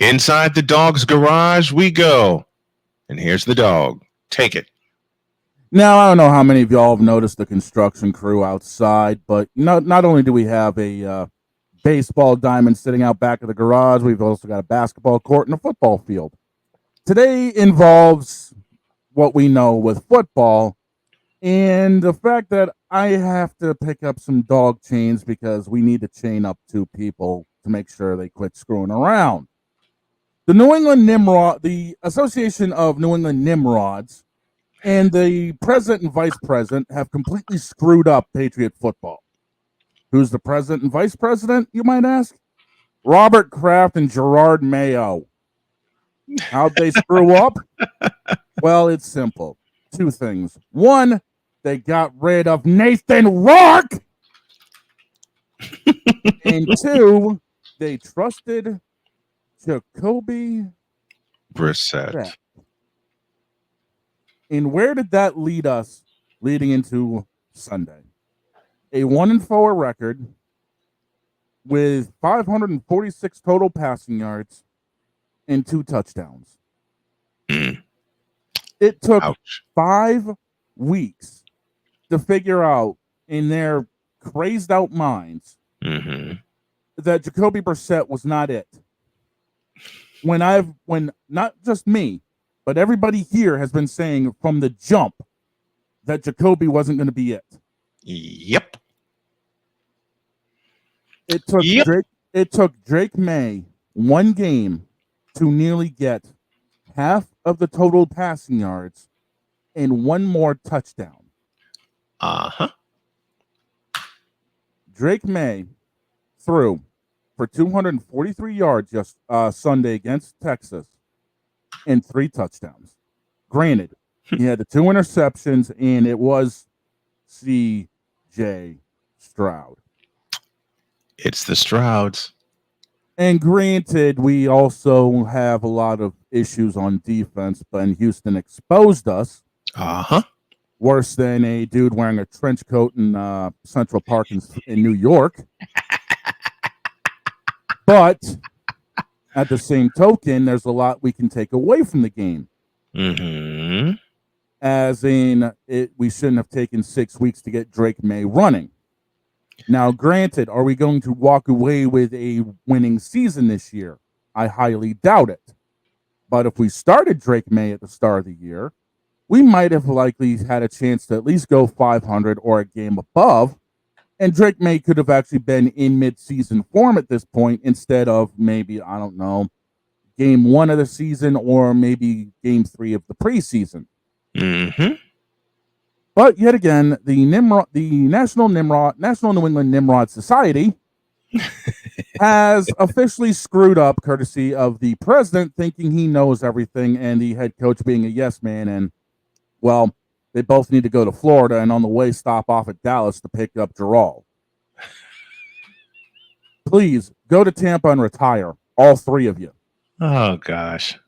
Inside the Dawg's garage we go. And here's the Dawg. Take it. Now, I don't know how many of y'all have noticed the construction crew outside, but not only do we have a baseball diamond sitting out back of the garage, we've also got a basketball court and a football field. Today involves what we know with football and the fact that I have to pick up some dog chains because we need to chain up 2 people to make sure they quit screwing around. The Association of New England Nimrods and the president and vice president have completely screwed up Patriot football. Who's the president and vice president, you might ask? Robert Kraft and Gerard Mayo. How'd they screw up? Well, it's simple. 2 things. 1, they got rid of Nathan Rourke. And 2, they trusted Jacoby Brissett. And where did that lead us leading into Sunday? A 1-4 record with 546 total passing yards and 2 touchdowns. It took 5 weeks to figure out in their crazed out minds that Jacoby Brissett was not it. When not just me, but everybody here has been saying from the jump that Jacoby wasn't going to be it. Yep. It took Drake May 1 game to nearly get half of the total passing yards and 1 more touchdown. Drake May threw for 243 yards just Sunday against Texas and 3 touchdowns. Granted, he had the 2 interceptions, and it was C.J. Stroud. It's the Strouds. And granted, we also have a lot of issues on defense, but Houston exposed us. Worse than a dude wearing a trench coat in Central Park in New York. But at the same token, there's a lot we can take away from the game. As in, we shouldn't have taken 6 weeks to get Drake May running. Now, granted, are we going to walk away with a winning season this year? I highly doubt it. But if we started Drake May at the start of the year, we might have likely had a chance to at least go 500 or a game above. And Drake May could have actually been in mid-season form at this point instead of maybe, I don't know, game 1 of the season or maybe game 3 of the preseason. But yet again, the National New England Nimrod Society has officially screwed up, courtesy of the president thinking he knows everything and the head coach being a yes man. And, well, they both need to go to Florida and on the way stop off at Dallas to pick up Gerald. Please go to Tampa and retire, all 3 of you. Oh, gosh.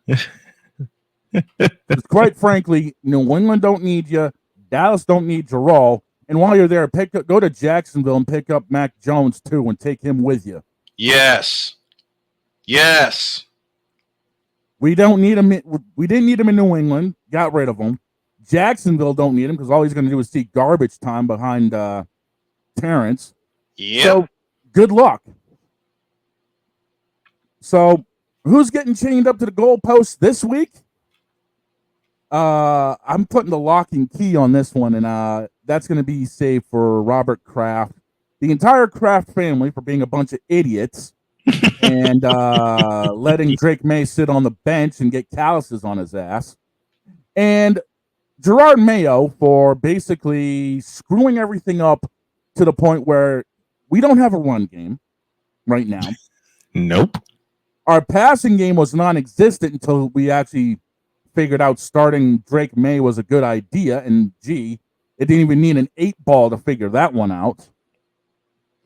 Quite frankly, New England don't need you. Dallas don't need Gerald. And while you're there, go to Jacksonville and pick up Mac Jones, too, and take him with you. Yes. We don't need him. We didn't need him in New England. Got rid of him. Jacksonville don't need him because all he's going to do is see garbage time behind Terrence. Yeah. So good luck. So who's getting chained up to the goalpost this week? I'm putting the lock and key on this one, and that's going to be saved for Robert Kraft, the entire Kraft family, for being a bunch of idiots and letting Drake May sit on the bench and get calluses on his ass, and Gerard Mayo for basically screwing everything up to the point where we don't have a run game right now. Nope. Our passing game was non-existent until we actually figured out starting Drake May was a good idea, and it didn't even need an 8-ball to figure that one out.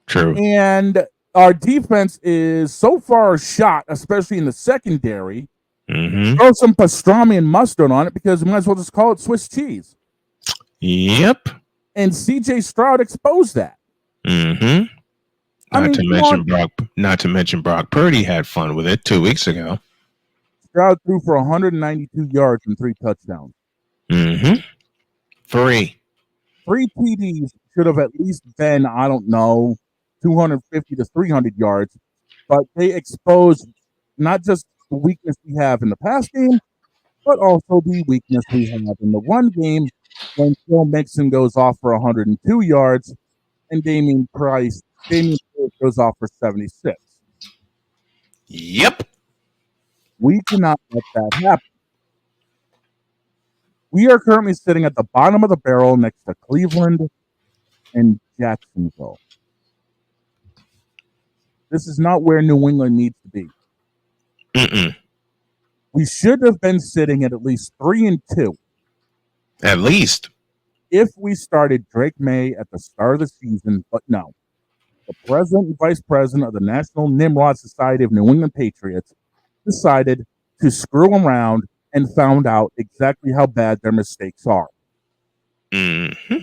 True. And our defense is so far shot, especially in the secondary. Throw some pastrami and mustard on it because we might as well just call it Swiss cheese. Yep. And C.J. Stroud exposed that. Not to mention Brock Purdy had fun with it 2 weeks ago. Stroud threw for 192 yards and 3 touchdowns. Mm-hmm. 3 TDs should have at least been, I don't know, 250 to 300 yards, but they exposed not just the weakness we have in the pass game, but also the weakness we have in the run game when Joe Mixon goes off for 102 yards and Damian Pierce goes off for 76. Yep. We cannot let that happen. We are currently sitting at the bottom of the barrel next to Cleveland and Jacksonville. This is not where New England needs to be. Mm-mm. We should have been sitting at least 3-2. At least. If we started Drake May at the start of the season, but no. The president and vice president of the National Nimrod Society of New England Patriots decided to screw around and found out exactly how bad their mistakes are. Mm-hmm.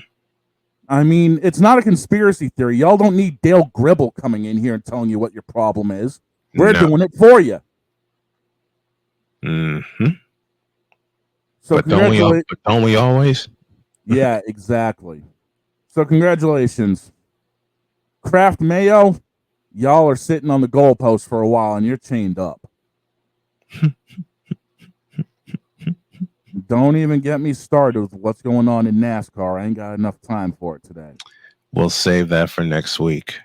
I mean, it's not a conspiracy theory. Y'all don't need Dale Gribble coming in here and telling you what your problem is. We're doing it for you. Mm-hmm. So but don't we always? Yeah, exactly. So congratulations. Kraft Mayo, y'all are sitting on the goalpost for a while and you're chained up. Don't even get me started with what's going on in NASCAR. I ain't got enough time for it today. We'll save that for next week.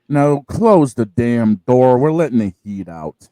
No, close the damn door. We're letting the heat out.